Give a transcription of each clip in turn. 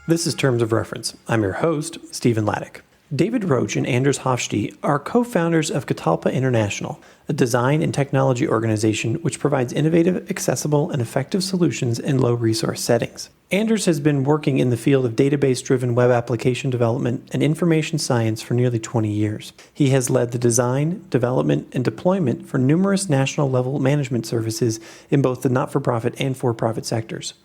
This is Terms of Reference. I'm your host, Stephen Laddick. David Roach and Anders Hofstee are co-founders of Catalpa International, a design and technology organization which provides innovative, accessible, and effective solutions in low-resource settings. Anders has been working in the field of database-driven web application development and information science for nearly 20 years. He has led the design, development, and deployment for numerous national-level management services in both the not-for-profit and for-profit sectors.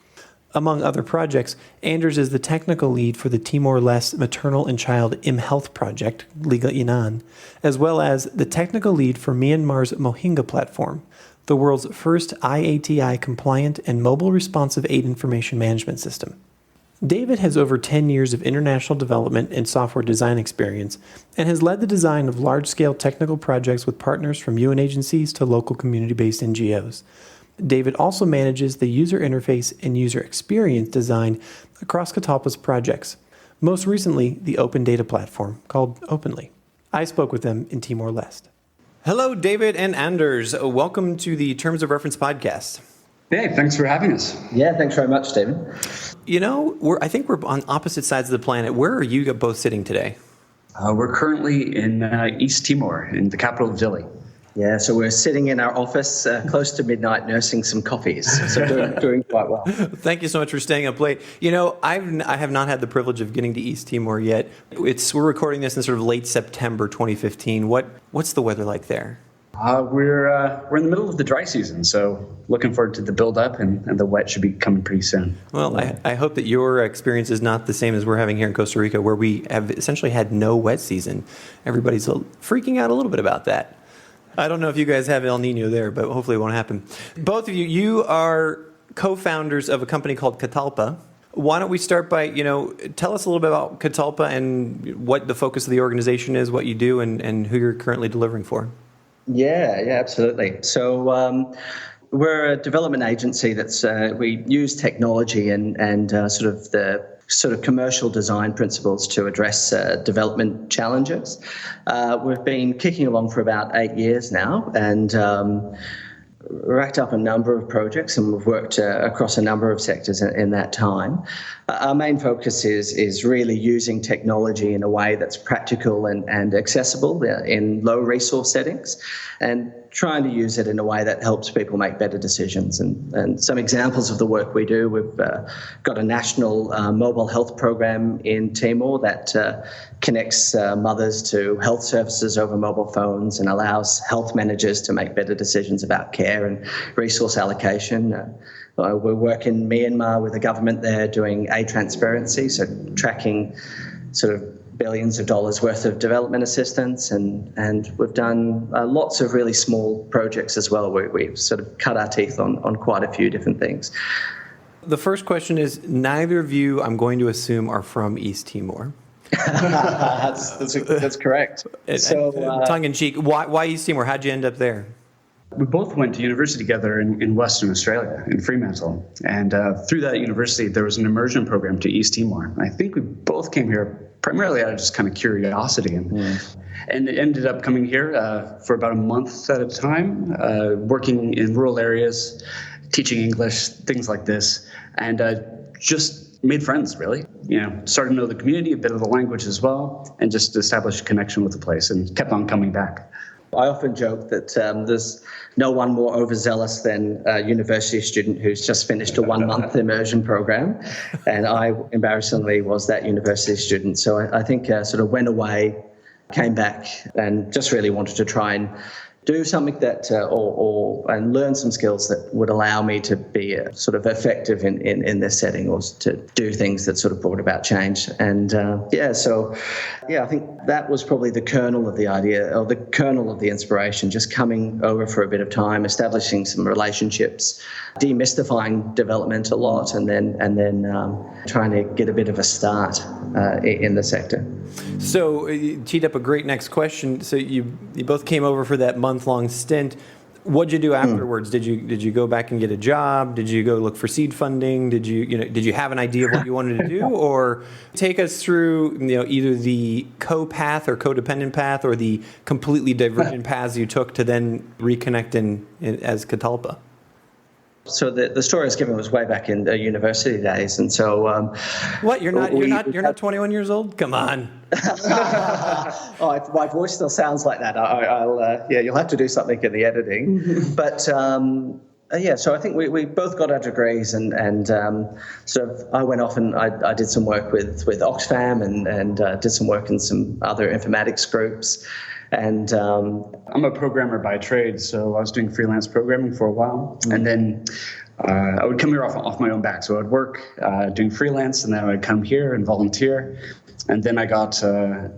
Among other projects, Anders is the technical lead for the Timor-Leste maternal and child mHealth project, Liga Inan, as well as the technical lead for Myanmar's Mohinga platform, the world's first IATI-compliant and mobile responsive aid information management system. David has over 10 years of international development and software design experience and has led the design of large-scale technical projects with partners from UN agencies to local community-based NGOs. David also manages the user interface and user experience design across Catalpa's projects, most recently the open data platform called Openly. I spoke with them in Timor-Leste. Hello, David and Anders. Welcome to the Terms of Reference podcast. Hey, thanks for having us. Yeah, thanks very much, Stephen. You know, I think we're on opposite sides of the planet. Where are you both sitting today? We're currently in East Timor, in the capital of Dili. Yeah, so we're sitting in our office close to midnight nursing some coffees, so doing quite well. Thank you so much for staying up late. You know, I have not had the privilege of getting to East Timor yet. We're recording this in sort of late September 2015. What's the weather like there? We're in the middle of the dry season, so looking forward to the build-up, and the wet should be coming pretty soon. Well, I hope that your experience is not the same as we're having here in Costa Rica, where we have essentially had no wet season. Everybody's freaking out a little bit about that. I don't know if you guys have El Nino there, but hopefully it won't happen. Both of you are co-founders of a company called Catalpa. Why don't we start by, tell us a little bit about Catalpa and what the focus of the organization is, what you do, and who you're currently delivering for. Yeah, absolutely. So we're a development agency that's we use technology and sort of commercial design principles to address development challenges. We've been kicking along for about 8 years now and racked up a number of projects, and we've worked across a number of sectors in that time. Our main focus is really using technology in a way that's practical and accessible in low resource settings, and trying to use it in a way that helps people make better decisions. And some examples of the work we do, we've got a national mobile health program in Timor that connects mothers to health services over mobile phones and allows health managers to make better decisions about care and resource allocation. We work in Myanmar with the government there doing aid transparency, so tracking sort of billions of dollars worth of development assistance, and we've done lots of really small projects as well where we've sort of cut our teeth on quite a few different things. The first question is, neither of you, I'm going to assume, are from East Timor. That's correct. So, tongue-in-cheek, why East Timor? How'd you end up there? We both went to university together in Western Australia, in Fremantle. And through that university, there was an immersion program to East Timor. I think we both came here primarily out of just kind of curiosity. And ended up coming here for about a month at a time, working in rural areas, teaching English, things like this. And just made friends, really. Started to know the community, a bit of the language as well, and just established a connection with the place and kept on coming back. I often joke that there's no one more overzealous than a university student who's just finished a 1-month immersion program. And I, embarrassingly, was that university student. So I think sort of went away, came back, and just really wanted to try and do something that and learn some skills that would allow me to be sort of effective in this setting, or to do things that sort of brought about change. And I think that was probably the kernel of the idea, or the kernel of the inspiration, just coming over for a bit of time, establishing some relationships, demystifying development a lot, and then trying to get a bit of a start in the sector. So you teed up a great next question. So you both came over for that month-long stint. What'd you do afterwards? Did you go back and get a job? Did you go look for seed funding? Did you have an idea of what you wanted to do? Or take us through either the co-path or codependent path, or the completely divergent paths you took to then reconnect as Catalpa? So the story I was given was way back in the university days, and so what you're not 21 years old? Come on. Oh, my voice still sounds like that. I'll you'll have to do something in the editing, but. So I think we both got our degrees, and sort of I went off and I did some work with Oxfam and did some work in some other informatics groups. And I'm a programmer by trade, so I was doing freelance programming for a while, and then I would come here off my own back. So I'd work doing freelance, and then I'd come here and volunteer. And then I got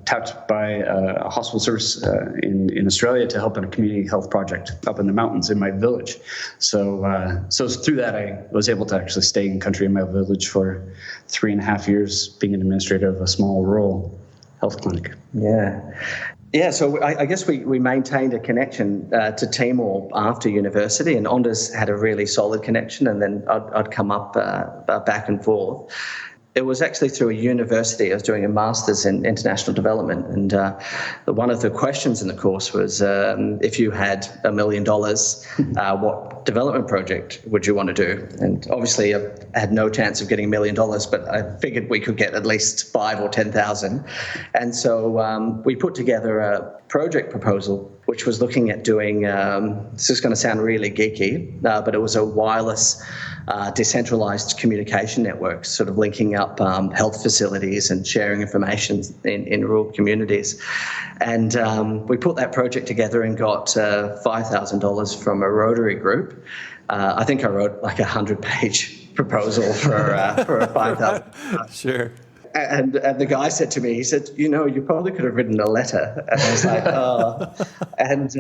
tapped by a hospital service in Australia to help in a community health project up in the mountains in my village. So through that, I was able to actually stay in country in my village for 3.5 years, being an administrator of a small rural health clinic. Yeah, so I guess we maintained a connection to Timor after university, and Anders had a really solid connection, and then I'd come up back and forth. It was actually through a university. I was doing a master's in international development, and one of the questions in the course was, if you had $1 million, what development project would you want to do? And obviously, I had no chance of getting $1 million, but I figured we could get at least 5 or 10,000. And so we put together a project proposal, which was looking at doing, this is going to sound really geeky, but it was a wireless decentralized communication network, sort of linking up health facilities and sharing information in rural communities. And we put that project together and got $5,000 from a Rotary group. I think I wrote like 100-page proposal for a $5,000. Sure. And the guy said to me, he said, you probably could have written a letter. And I was like, oh. And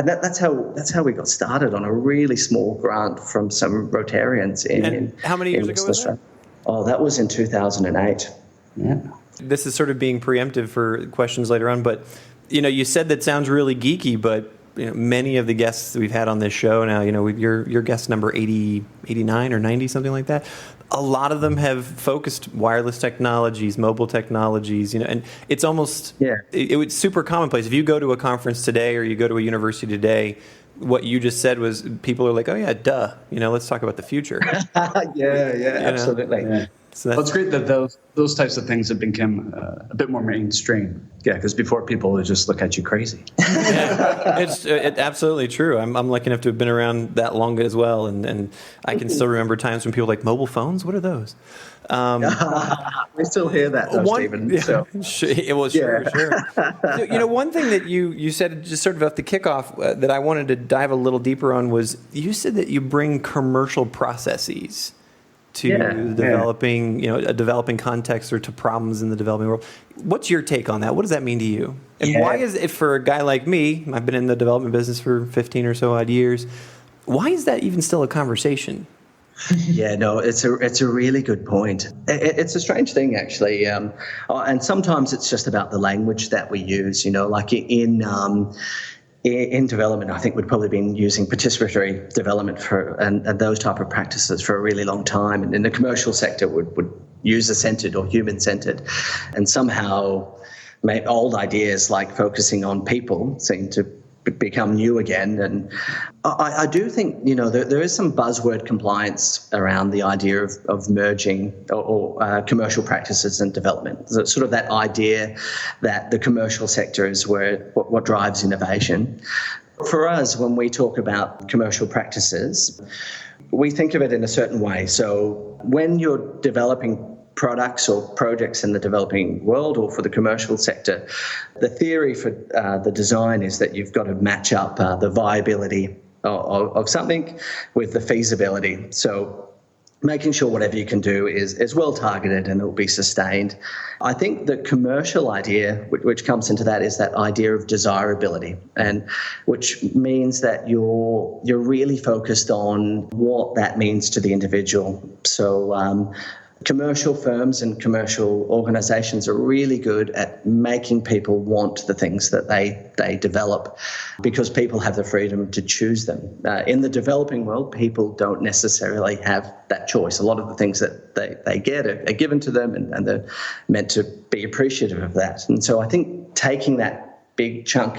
that's how we got started on a really small grant from some Rotarians in how many years ago was that? Oh, that was in 2008. Yeah. This is sort of being preemptive for questions later on, but you said that sounds really geeky, but many of the guests that we've had on this show now, your guest number 80, 89 or 90, something like that. A lot of them have focused wireless technologies, mobile technologies, and it's almost, it's super commonplace. If you go to a conference today or you go to a university today, what you just said was people are like, oh yeah, duh, let's talk about the future. Absolutely. Yeah. So it's great that those types of things have become a bit more mainstream. Yeah, because before people would just look at you crazy. It's absolutely true. I'm lucky enough to have been around that long as well, and I can still remember times when people were like, mobile phones? What are those? We still hear that, though, Stephen. Yeah, so. Sure. So, one thing that you said just sort of at the kickoff that I wanted to dive a little deeper on was you said that you bring commercial processes to developing, a developing context or to problems in the developing world. What's your take on that? What does that mean to you? And why is it for a guy like me, I've been in the development business for 15 or so odd years, why is that even still a conversation? Yeah, no, it's a really good point. It's a strange thing, actually. And sometimes it's just about the language that we use, like in development, I think we'd probably been using participatory development and those type of practices for a really long time. And in the commercial sector would user-centered or human-centered. And somehow old ideas like focusing on people seem to become new again. And I do think, there is some buzzword compliance around the idea of merging or commercial practices and development. So sort of that idea that the commercial sector is what drives innovation. For us, when we talk about commercial practices, we think of it in a certain way. So when you're developing products or projects in the developing world or for the commercial sector, the theory for the design is that you've got to match up the viability of something with the feasibility. So making sure whatever you can do is well targeted and it will be sustained. I think the commercial idea, which comes into that, is that idea of desirability, and which means that you're really focused on what that means to the individual. So commercial firms and commercial organizations are really good at making people want the things that they develop because people have the freedom to choose them. In the developing world, people don't necessarily have that choice. A lot of the things that they get are given to them and they're meant to be appreciative of that. And so I think taking that big chunk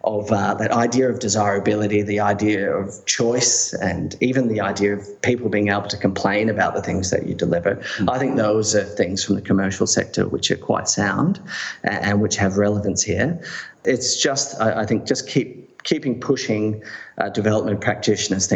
of that idea of desirability, the idea of choice, and even the idea of people being able to complain about the things that you deliver. I think those are things from the commercial sector which are quite sound and which have relevance here. It's just, I think, just keeping pushing development practitioners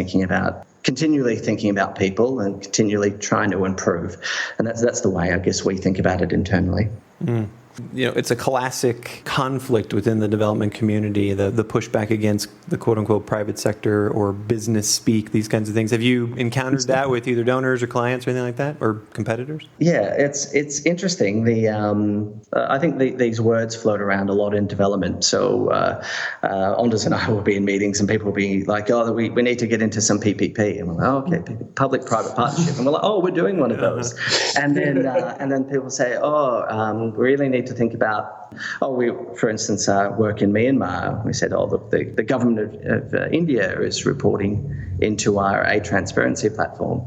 continually thinking about people and continually trying to improve. And that's the way I guess we think about it internally. Mm. It's a classic conflict within the development community, the pushback against the quote-unquote private sector or business speak, these kinds of things. Have you encountered that with either donors or clients or anything like that, or competitors? Yeah, it's interesting. I think these words float around a lot in development. So Anders and I will be in meetings and people will be like, oh, we need to get into some PPP. And we're like, oh, okay, public-private partnership. And we're like, oh, we're doing one of those. And then people say, we really need to think about, we, for instance, work in Myanmar. We said, the government of India is reporting into our transparency platform.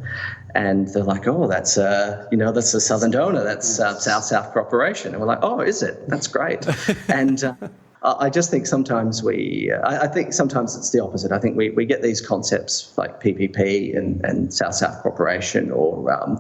And they're like, that's a southern donor, that's South-South cooperation. And we're like, oh, is it? That's great. And I just think sometimes I think sometimes it's the opposite. I think we get these concepts like PPP and South-South cooperation or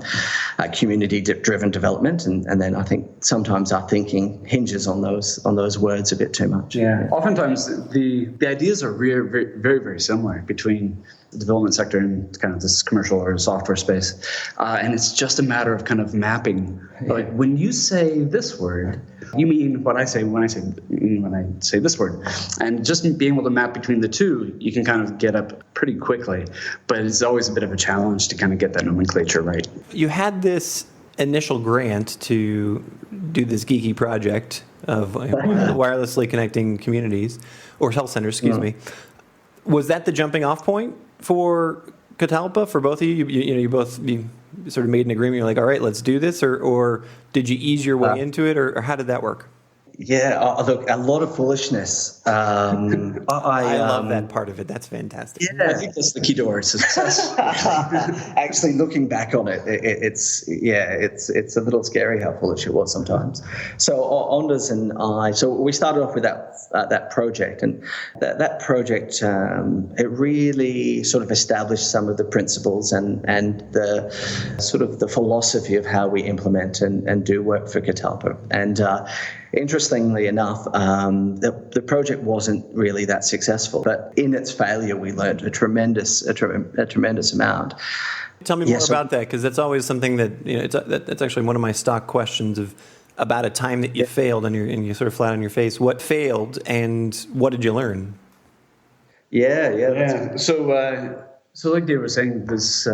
community-driven development, and then I think sometimes our thinking hinges on those words a bit too much. Yeah. Oftentimes the ideas are very, very, very, very similar between the development sector and kind of this commercial or software space, and it's just a matter of kind of mapping. Like when you say this word, you mean what I say when I say this word, and just being able to map between the two, you can kind of get up pretty quickly. But it's always a bit of a challenge to kind of get that nomenclature right. You had this initial grant to do this geeky project of wirelessly connecting communities or health centers, excuse me. Was that the jumping off point for Catalpa, for both of you? You both sort of made an agreement. You're like, all right, let's do this, or did you ease your way into it, or how did that work? Yeah, look, a lot of foolishness. I love that part of it. That's fantastic. Yeah, I think that's the key to our success. Actually, looking back on it, it's a little scary how foolish it was sometimes. So Anders and I, we started off with that project, and that project it really sort of established some of the principles and the sort of the philosophy of how we implement and do work for Catalpa. And interestingly enough, the project wasn't really that successful, but in its failure, we learned a tremendous amount. Tell me more about that, because that's always something that that's actually one of my stock questions about a time that you failed and you sort of flat on your face. What failed, and what did you learn? Yeah. So like Dave was saying, this.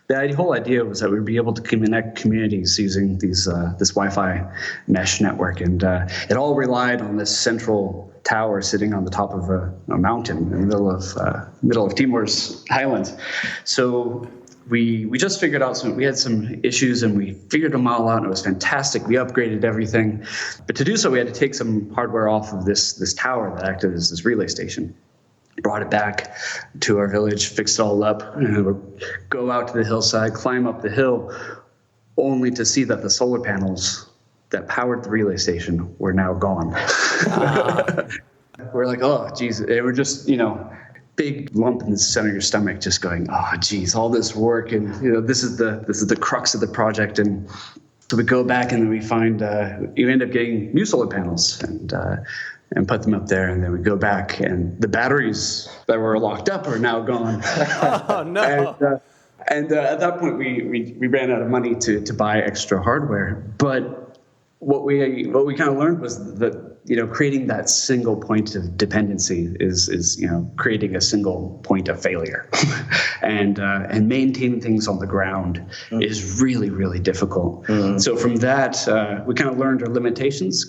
The whole idea was that we'd be able to connect communities using this Wi-Fi mesh network, and it all relied on this central tower sitting on the top of a mountain in the middle of Timor's highlands. So we just figured out we had some issues, and we figured them all out, and it was fantastic. We upgraded everything, but to do so, we had to take some hardware off of this tower that acted as this relay station. Brought it back to our village, fixed it all up, and we'd go out to the hillside, climb up the hill, only to see that the solar panels that powered the relay station were now gone. We're like, oh, geez, they were just, big lump in the center of your stomach, just going, oh, geez, all this work, and this is the crux of the project. And so we go back, and then we find you end up getting new solar panels and put them up there, and then we go back, and the batteries that were locked up are now gone. Oh no! And at that point, we ran out of money to buy extra hardware. But what we kind of learned was that creating that single point of dependency is creating a single point of failure, and maintaining things on the ground is really, really difficult. So from that, we kind of learned our limitations.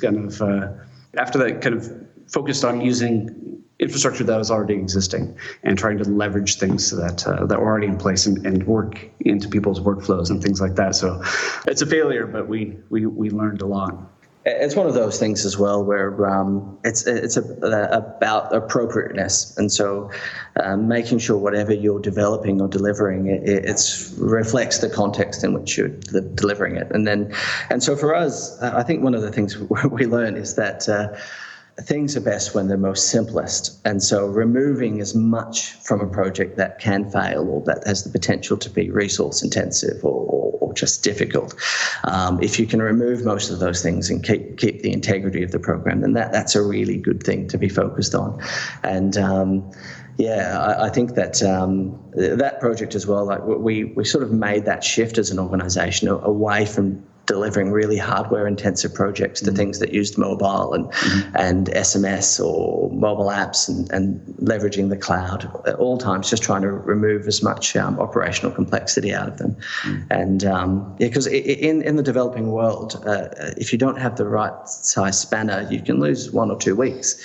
After that, kind of focused on using infrastructure that was already existing and trying to leverage things that were already in place and work into people's workflows and things like that. So it's a failure, but we learned a lot. It's one of those things as well where it's about appropriateness, and so making sure whatever you're developing or delivering, it reflects the context in which you're delivering it. And so for us, I think one of the things we learn is that things are best when they're most simplest. And so removing as much from a project that can fail or that has the potential to be resource intensive or just difficult, if you can remove most of those things and keep the integrity of the program, then that's a really good thing to be focused on. And I think that that project as well, like we sort of made that shift as an organisation away from delivering really hardware-intensive projects to things that used mobile and SMS or mobile apps and leveraging the cloud at all times, just trying to remove as much operational complexity out of them. And because in the developing world, if you don't have the right size spanner, you can lose 1 or 2 weeks.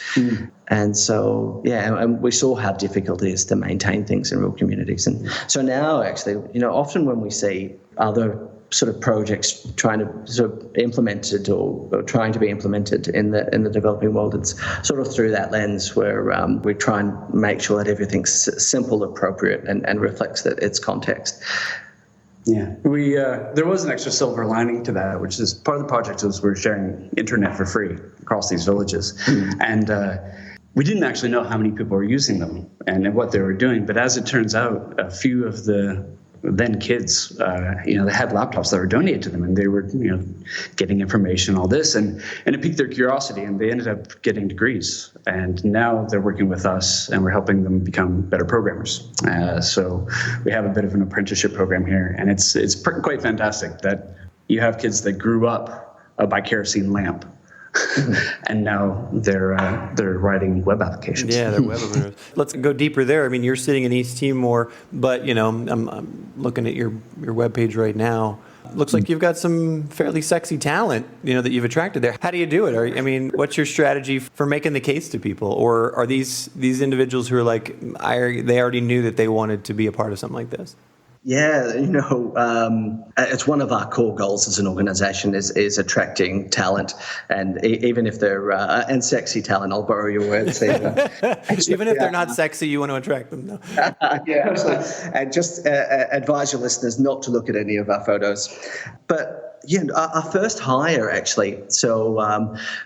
And so, and we saw how difficult it is to maintain things in rural communities. And so now, actually, often when we see other sort of projects trying to sort of implemented or trying to be implemented in the developing world, it's sort of through that lens where we try and make sure that everything's simple, appropriate, and reflects that its context. Yeah, we there was an extra silver lining to that, which is part of the project was we're sharing internet for free across these villages, and we didn't actually know how many people were using them and what they were doing. But as it turns out, a few of the then kids, they had laptops that were donated to them, and they were, getting information, all this, and it piqued their curiosity, and they ended up getting degrees. And now they're working with us, and we're helping them become better programmers. So we have a bit of an apprenticeship program here, and it's quite fantastic that you have kids that grew up by kerosene lamp. And now they're writing web applications. Yeah, they're web developers. Let's go deeper there. I mean, you're sitting in East Timor, but I'm looking at your webpage right now. Looks like you've got some fairly sexy talent, that you've attracted there. How do you do it? What's your strategy for making the case to people? Or are these individuals who are like, they already knew that they wanted to be a part of something like this? Yeah, it's one of our core goals as an organisation is attracting talent, and even if they're and sexy talent. I'll borrow your words, Stephen. Even if they're not sexy, you want to attract them. No. Yeah, absolutely. And just advise your listeners not to look at any of our photos, but. Yeah, our first hire actually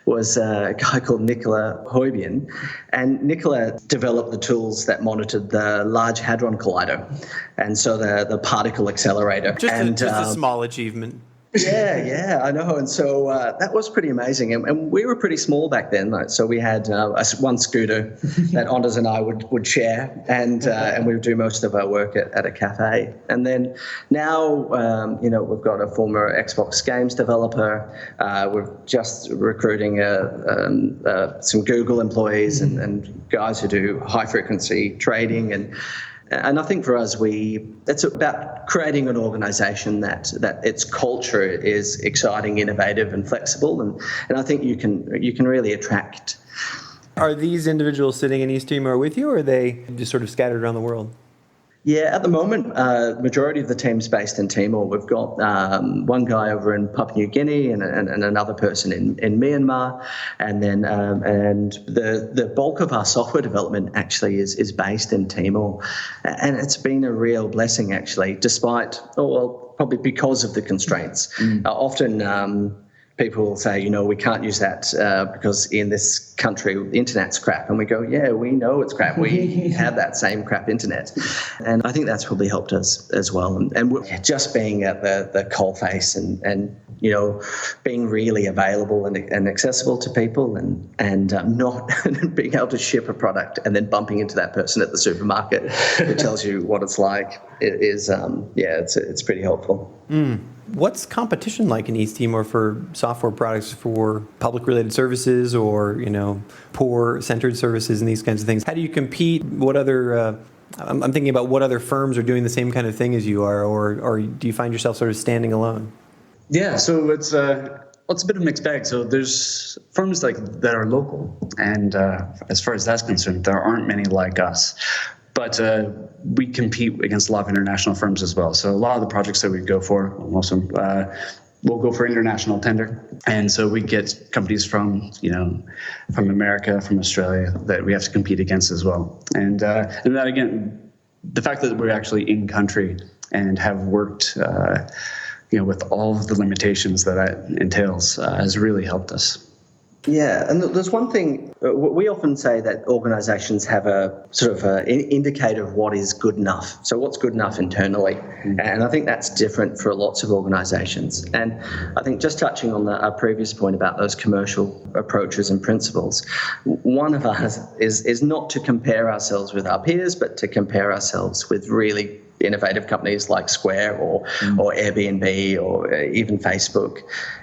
was a guy called Nicola Hoibian, and Nicola developed the tools that monitored the Large Hadron Collider, and so the particle accelerator. Just a small achievement. Yeah, I know. And so that was pretty amazing. And we were pretty small back then. So we had one scooter that Anders and I would share, and we would do most of our work at a cafe. And then now, we've got a former Xbox games developer. We're just recruiting some Google employees and guys who do high-frequency trading. And I think for us, it's about creating an organisation that its culture is exciting, innovative, and flexible, and I think you can really attract. Are these individuals sitting in East Timor with you, or are they just sort of scattered around the world? Yeah, at the moment, majority of the team's based in Timor. We've got one guy over in Papua New Guinea and another person in Myanmar, and then and the bulk of our software development actually is based in Timor, and it's been a real blessing actually, despite probably because of the constraints. Often. People will say, we can't use that because in this country, the internet's crap. And we go, yeah, we know it's crap. We have that same crap internet. And I think that's probably helped us as well. And we're just being at the coalface and being really available and accessible to people and not being able to ship a product and then bumping into that person at the supermarket who tells you what it's like. It is, it's pretty helpful. What's competition like in East Timor for software products for public-related services or, poor-centered services and these kinds of things? How do you compete? What other, I'm thinking about what other firms are doing the same kind of thing as you are, or do you find yourself sort of standing alone? Yeah, so it's a bit of a mixed bag. So there's firms that are local, and as far as that's concerned, there aren't many like us. But we compete against a lot of international firms as well. So a lot of the projects that we go for, most of them, we'll go for international tender. And so we get companies from America, from Australia that we have to compete against as well. And that, again, the fact that we're actually in country and have worked, with all of the limitations that entails has really helped us. Yeah, and there's one thing, we often say that organisations have a sort of an indicator of what is good enough. So what's good enough internally? And I think that's different for lots of organisations. And I think just touching on our previous point about those commercial approaches and principles, one of us is not to compare ourselves with our peers, but to compare ourselves with really innovative companies like Square or Airbnb or even Facebook,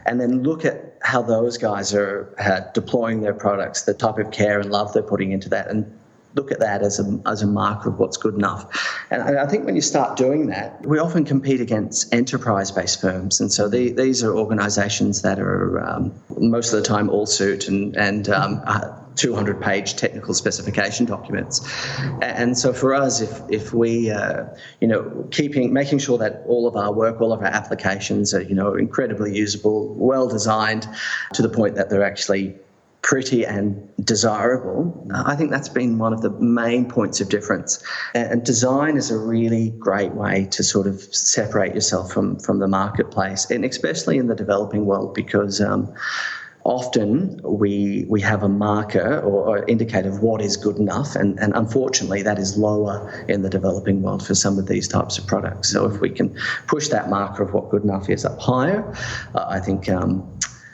and then look at how those guys are deploying their products, the type of care and love they're putting into that, and look at that as a marker of what's good enough. And I think when you start doing that, we often compete against enterprise-based firms, and so these are organisations that are most of the time all suit and 200-page technical specification documents. And so for us, if we, making sure that all of our work, all of our applications are, incredibly usable, well designed, to the point that they're actually pretty and desirable, I think that's been one of the main points of difference. And design is a really great way to sort of separate yourself from the marketplace, and especially in the developing world, because often we have a marker or indicator of what is good enough, and unfortunately that is lower in the developing world for some of these types of products. So if we can push that marker of what good enough is up higher, I think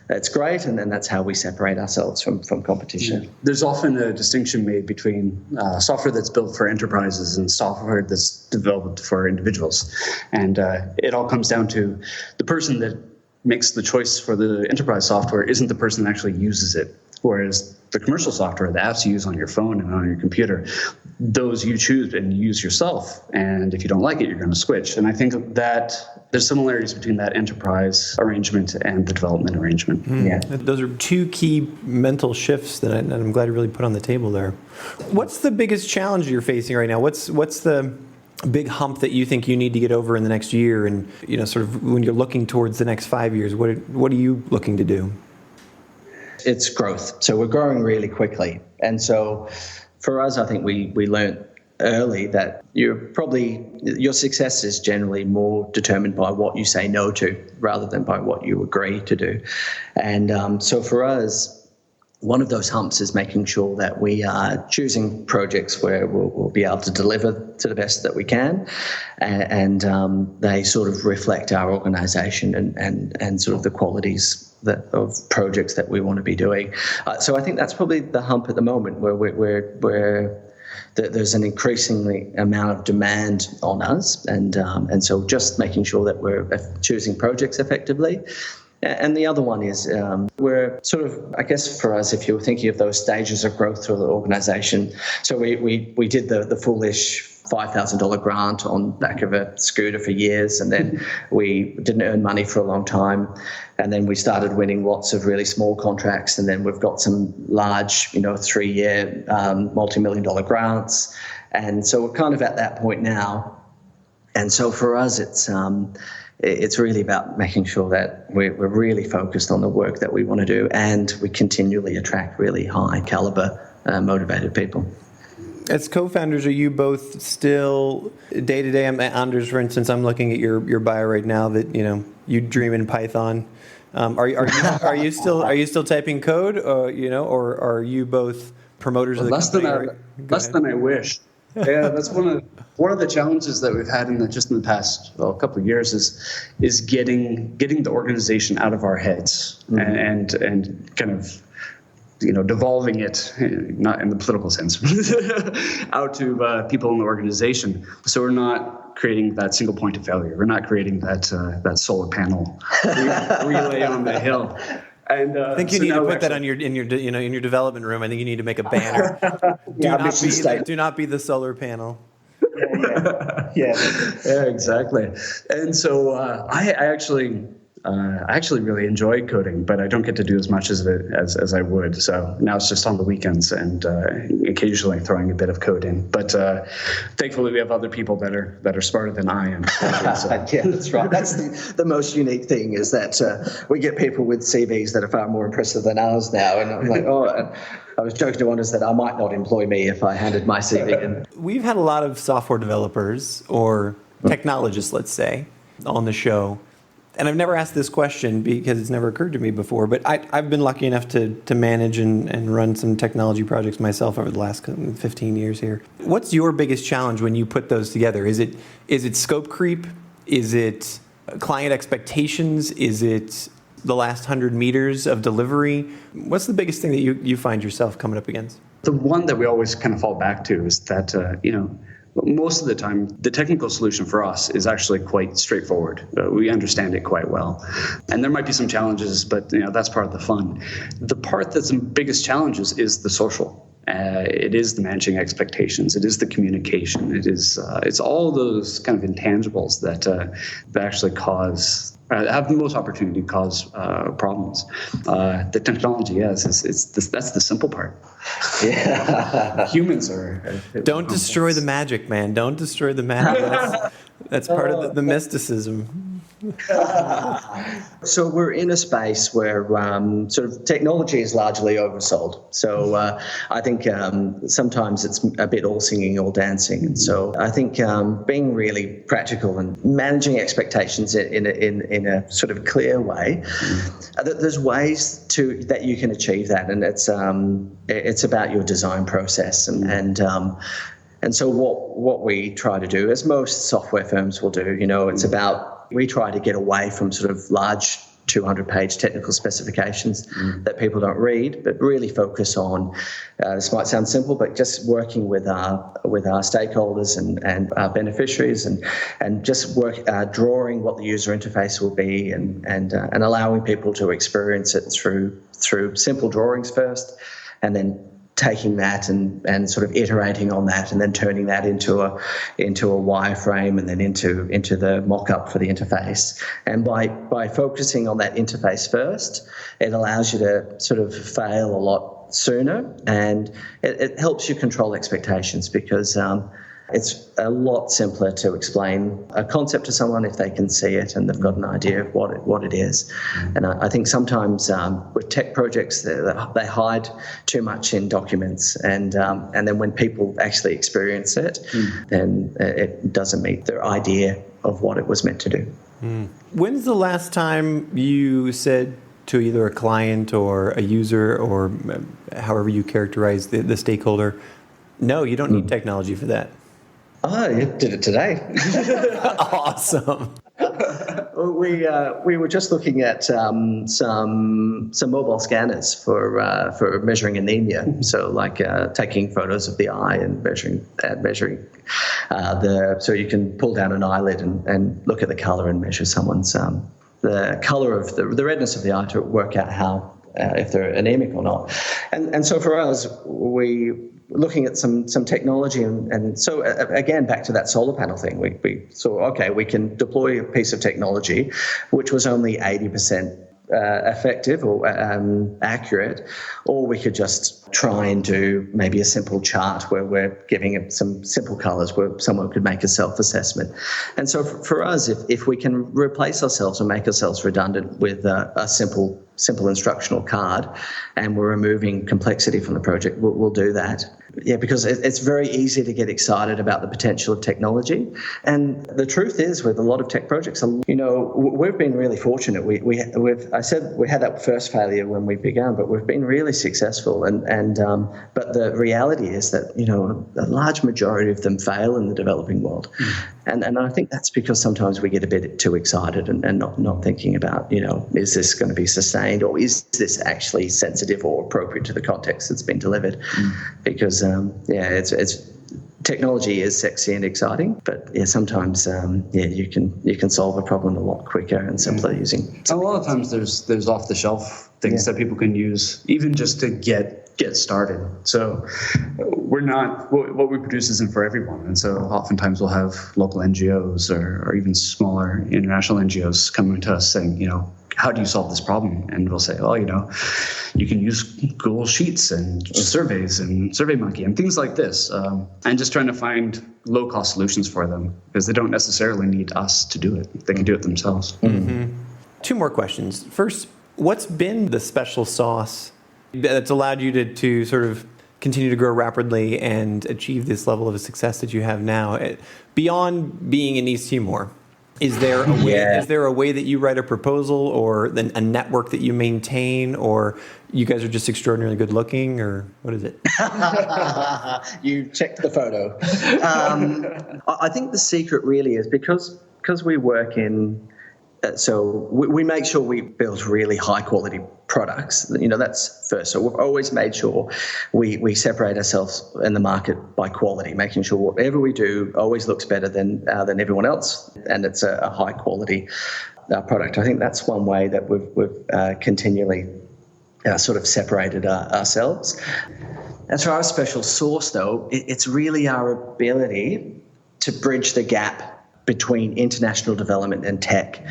it's great, and then that's how we separate ourselves from competition. There's often a distinction made between software that's built for enterprises and software that's developed for individuals. And it all comes down to the person that makes the choice for the enterprise software isn't the person that actually uses it. Whereas the commercial software, the apps you use on your phone and on your computer, those you choose and use yourself. And if you don't like it, you're going to switch. And I think that there's similarities between that enterprise arrangement and the development arrangement. Yeah, those are two key mental shifts that I'm glad you really put on the table there. What's the biggest challenge you're facing right now? What's the big hump that you think you need to get over in the next year? And, sort of when you're looking towards the next 5 years, what are you looking to do? It's growth. So we're growing really quickly. And so for us, I think we learned early that your success is generally more determined by what you say no to rather than by what you agree to do. And so for us, one of those humps is making sure that we are choosing projects where we'll be able to deliver to the best that we can, and they sort of reflect our organisation and sort of the qualities of projects that we want to be doing. So I think that's probably the hump at the moment, where there's an increasingly amount of demand on us, and so just making sure that we're choosing projects effectively. And the other one is we're sort of, I guess for us, if you're thinking of those stages of growth through the organisation, so we did the foolish $5,000 grant on the back of a scooter for years, and then we didn't earn money for a long time, and then we started winning lots of really small contracts, and then we've got some large, 3-year multi-million-dollar grants, and so we're kind of at that point now. And so for us, it's really about making sure that we're really focused on the work that we want to do, and we continually attract really high caliber, motivated people. As co-founders, are you both still day-to-day? Anders, for instance, I'm looking at your bio right now that you dream in Python. Are you still typing code, or are you both promoters of the company? Less than I wish. Yeah, that's one of the challenges that we've had in the past couple of years is getting the organization out of our heads, and kind of devolving it, not in the political sense, out to people in the organization. So we're not creating that single point of failure. We're not creating that solar panel relay on the hill. And, I think you need to put that on in your development room. I think you need to make a banner. Do not be the solar panel. Yeah, exactly. And so I actually really enjoy coding, but I don't get to do as much as I would. So now it's just on the weekends and occasionally throwing a bit of code in. But thankfully, we have other people that are smarter than I am. Yeah, that's right. That's the most unique thing, is that we get people with CVs that are far more impressive than ours now. And I'm like, I was joking to Anders that I might not employ me if I handed my CV in. We've had a lot of software developers or technologists, let's say, on the show. And I've never asked this question because it's never occurred to me before, but I've been lucky enough to manage and run some technology projects myself over the last 15 years here. What's your biggest challenge when you put those together? Is it scope creep? Is it client expectations? Is it the last 100 meters of delivery? What's the biggest thing that you find yourself coming up against? The one that we always kind of fall back to is that, most of the time, the technical solution for us is actually quite straightforward. We understand it quite well. And there might be some challenges, but that's part of the fun. The part that's the biggest challenges is the social. It is the managing expectations. It is the communication. It's all those kind of intangibles that actually have the most opportunity to cause problems. The technology, yes, that's the simple part. Yeah. Humans are Don't destroy the magic, man. Don't destroy the magic. That's part of the mysticism. So we're in a space where sort of technology is largely oversold. So I think sometimes it's a bit all singing, all dancing. And so I think being really practical and managing expectations in a sort of clear way, there's ways that you can achieve that, and it's about your design process and so what we try to do, as most software firms will do, it's about, we try to get away from sort of large 200-page technical specifications that people don't read, but really focus on, this might sound simple, but just working with our stakeholders and our beneficiaries and just drawing what the user interface will be and allowing people to experience it through simple drawings first, and then taking that and sort of iterating on that, and then turning that into a wireframe, and then into the mock-up for the interface. And by focusing on that interface first, it allows you to sort of fail a lot sooner, and it helps you control expectations, because it's a lot simpler to explain a concept to someone if they can see it and they've got an idea of what it is. And I think sometimes with tech projects, they hide too much in documents, and then when people actually experience it, then it doesn't meet their idea of what it was meant to do. When's the last time you said to either a client or a user, or however you characterize the stakeholder, no, you don't need technology for that? Oh, you did it today. Awesome. We were just looking at some mobile scanners for measuring anemia. So like taking photos of the eye and measuring so you can pull down an eyelid and look at the color and measure someone's the color of the redness of the eye to work out how if they're anemic or not. And so for us, we looking at some technology, and so again back to that solar panel thing, we saw, okay, we can deploy a piece of technology which was only 80% effective or accurate, or we could just try and do maybe a simple chart where we're giving it some simple colors where someone could make a self-assessment. And so for us, if we can replace ourselves or make ourselves redundant with a simple instructional card, and we're removing complexity from the project, we'll do that. Yeah, because it's very easy to get excited about the potential of technology. And the truth is, with a lot of tech projects, we've been really fortunate. I said we had that first failure when we began, but we've been really successful. But the reality is that, a large majority of them fail in the developing world. And I think that's because sometimes we get a bit too excited and not thinking about, is this going to be sustained, or is this actually sensitive or appropriate to the context that's been delivered? Because it's technology is sexy and exciting, but sometimes you can solve a problem a lot quicker and simpler using. A lot of times there's off the shelf things that people can use even just to get started. So we're not, what we produce isn't for everyone, and so oftentimes we'll have local NGOs or even smaller international NGOs coming to us saying, how do you solve this problem? And we'll say, well, you can use Google Sheets and surveys and SurveyMonkey and things like this, and just trying to find low-cost solutions for them, because they don't necessarily need us to do it. They can do it themselves. Mm-hmm. Two more questions. First, what's been the special sauce that's allowed you to sort of continue to grow rapidly and achieve this level of success that you have now, beyond being in East Timor? Is there a way? Yeah. Is there a way that you write a proposal, or then a network that you maintain, or you guys are just extraordinarily good looking, or what is it? You checked the photo. I think the secret really is because we work in. So we make sure we build really high quality products. That's first. So we've always made sure we separate ourselves in the market by quality, making sure whatever we do always looks better than everyone else, and it's a high quality product. I think that's one way that we've continually sort of separated ourselves. As for our special sauce, though, it's really our ability to bridge the gap between international development and tech.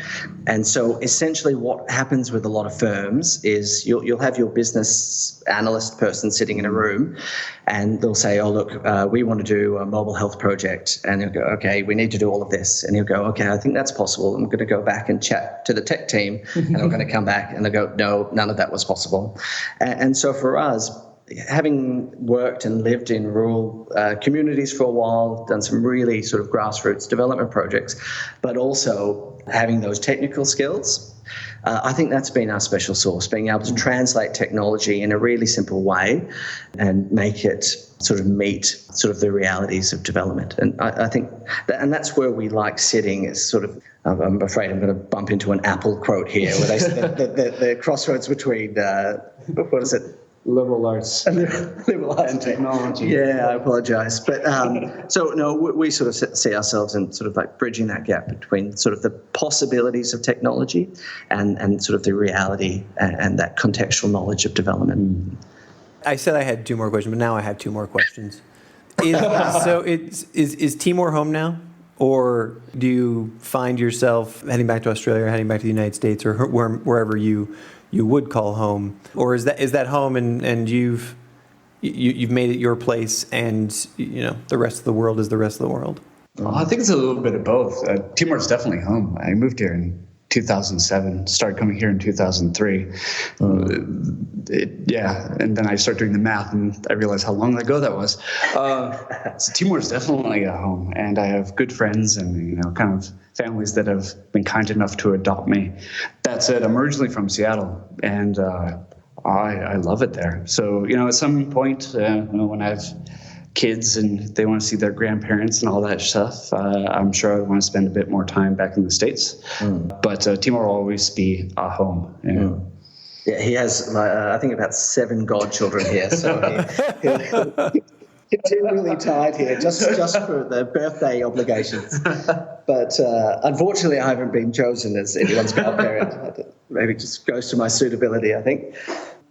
And so essentially what happens with a lot of firms is you'll have your business analyst person sitting in a room, and they'll say, oh, look, we want to do a mobile health project. And he'll go, okay, we need to do all of this. And he'll go, okay, I think that's possible. I'm going to go back and chat to the tech team, and I'm going to come back and they'll go, no, none of that was possible. And so for us, having worked and lived in rural communities for a while, done some really sort of grassroots development projects, but also having those technical skills, I think that's been our special sauce, being able to translate technology in a really simple way and make it sort of meet sort of the realities of development. And I think that's where we like sitting, is sort of, I'm afraid I'm going to bump into an Apple quote here, where they said the crossroads between, what is it? Liberal arts and technology. Yeah, I apologize. But so, no, we sort of see ourselves in sort of like bridging that gap between sort of the possibilities of technology and sort of the reality and that contextual knowledge of development. I said I had two more questions, but now I have two more questions. Is Timor home now? Or do you find yourself heading back to Australia or heading back to the United States, or wherever you would call home? Or is that home and you've made it your place, and the rest of the world is the rest of the world? Well, I think it's a little bit of both. Timor's definitely home. I moved here in 2007, started coming here in 2003. And then I started doing the math, and I realized how long ago that was. So Timor's definitely a home, and I have good friends and kind of families that have been kind enough to adopt me. That said, I'm originally from Seattle, and I love it there. So at some point, when I have kids and they want to see their grandparents and all that stuff, I'm sure I want to spend a bit more time back in the States. But Timor will always be a home. Yeah, he has, I think, about 7 godchildren here, so he's continually tied here just for the birthday obligations. But unfortunately, I haven't been chosen as anyone's godparent. Maybe it just goes to my suitability, I think.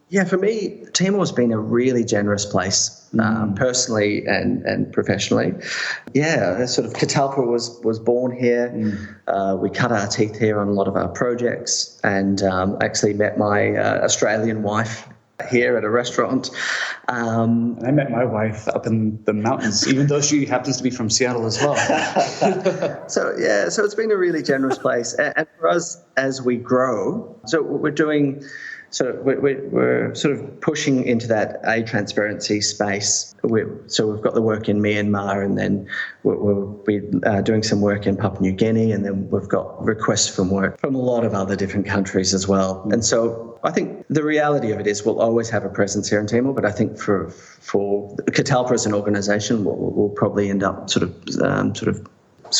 Yeah, for me, Timor's been a really generous place, personally and professionally. Yeah, sort of Catalpa was born here. We cut our teeth here on a lot of our projects, and actually met my Australian wife here at a restaurant. And I met my wife up in the mountains, even though she happens to be from Seattle as well. So it's been a really generous place. And for us, as we grow, so we're doing... So we're sort of pushing into that transparency space. So we've got the work in Myanmar, and then we'll be doing some work in Papua New Guinea, and then we've got requests from work from a lot of other different countries as well. And so I think the reality of it is we'll always have a presence here in Timor, but I think for Catalpa as an organisation, we'll probably end up sort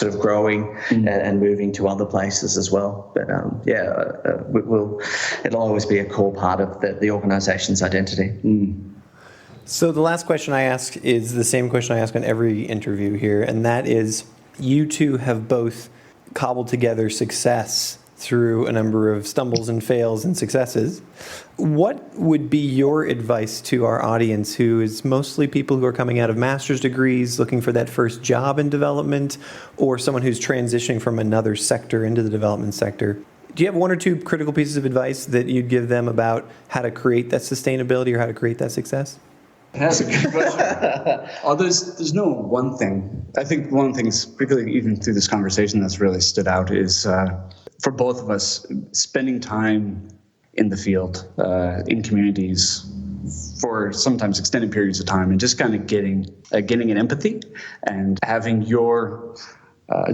of growing and moving to other places as well. But it'll always be a core part of the organisation's identity. So the last question I ask is the same question I ask on every interview here, and that is, you two have both cobbled together success through a number of stumbles and fails and successes. What would be your advice to our audience, who is mostly people who are coming out of master's degrees, looking for that first job in development, or someone who's transitioning from another sector into the development sector? Do you have one or two critical pieces of advice that you'd give them about how to create that sustainability or how to create that success? That's a good question. There's no one thing. I think one of the things, particularly even through this conversation, that's really stood out is for both of us, spending time in the field, in communities, for sometimes extended periods of time, and just kind of getting an empathy and having your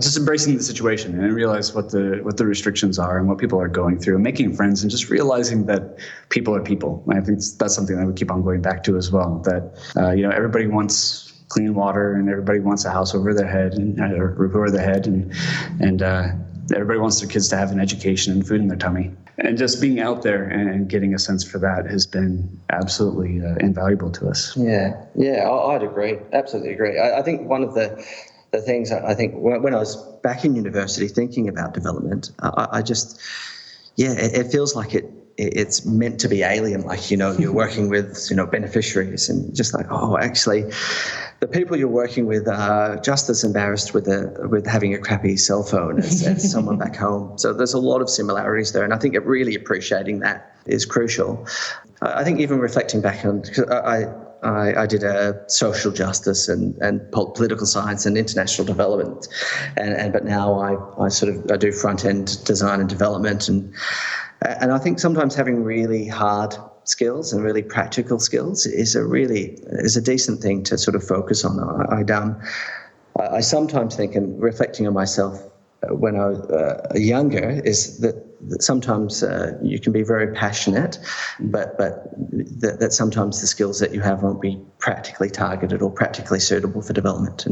just embracing the situation and realize what the restrictions are and what people are going through, and making friends, and just realizing that people are people. And I think that's something that we keep on going back to as well. That everybody wants clean water, and everybody wants a house over their head and a roof over their head, and everybody wants their kids to have an education and food in their tummy. And just being out there and getting a sense for that has been absolutely invaluable to us. Yeah, I'd agree. Absolutely agree. I think one of the things I think when I was back in university thinking about development, it feels like it's meant to be alien. Like, you're working with, beneficiaries, and just like, actually, the people you're working with are just as embarrassed with having a crappy cell phone as someone back home. So there's a lot of similarities there, and I think really appreciating that is crucial. I think even reflecting back on, I did a social justice and political science and international development, but now I do front end design and development, and I think sometimes having really hard skills and really practical skills is a decent thing to sort of focus on. I sometimes think, and reflecting on myself when I was younger, is that sometimes you can be very passionate, but that sometimes the skills that you have won't be practically targeted or practically suitable for development.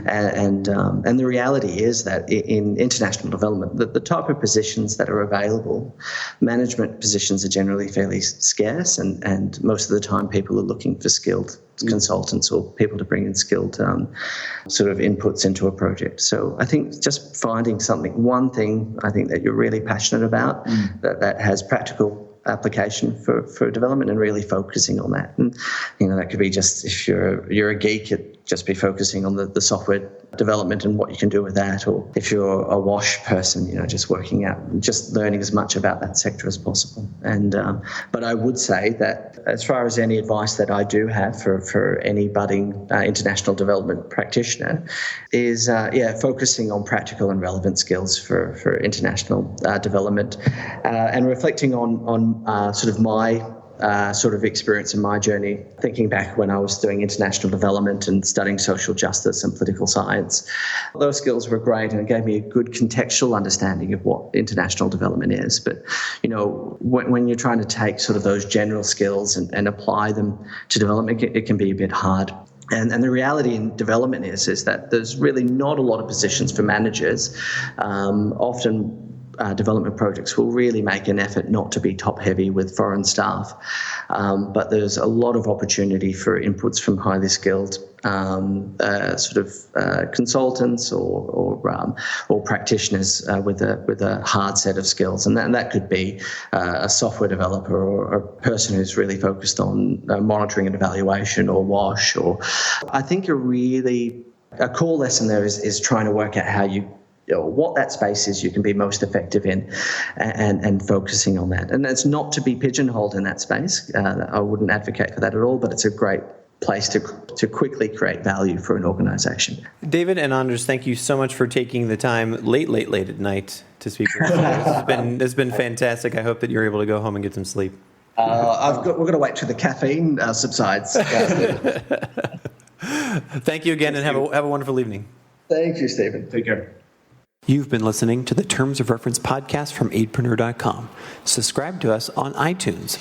And the reality is that in international development, the type of positions that are available, management positions are generally fairly scarce, and most of the time people are looking for skilled consultants or people to bring in skilled sort of inputs into a project. So I think just finding one thing I think that you're really passionate about that has practical application for development, and really focusing on that. And that could be just, if you're a geek, just be focusing on the software development and what you can do with that, or if you're a WASH person, just working out, just learning as much about that sector as possible. And but I would say that as far as any advice that I do have for any budding international development practitioner is focusing on practical and relevant skills for international development, and reflecting on sort of my sort of experience in my journey, thinking back when I was doing international development and studying social justice and political science. Those skills were great, and it gave me a good contextual understanding of what international development is. But, when you're trying to take sort of those general skills and apply them to development, it can be a bit hard. And the reality in development is that there's really not a lot of positions for managers. Often development projects will really make an effort not to be top-heavy with foreign staff, but there's a lot of opportunity for inputs from highly skilled consultants or practitioners with a hard set of skills, and that could be a software developer or a person who's really focused on monitoring and evaluation, or WASH. Or I think a core lesson there is trying to work out how what that space is you can be most effective in, and focusing on that. And that's not to be pigeonholed in that space. I wouldn't advocate for that at all, but it's a great place to quickly create value for an organization. David and Anders, thank you so much for taking the time late at night to speak with us. It's been fantastic. I hope that you're able to go home and get some sleep. We're going to wait till the caffeine subsides. Thank you again, and have a wonderful evening. Thank you, Stephen. Take care. You've been listening to the Terms of Reference podcast from aidpreneur.com. Subscribe to us on iTunes.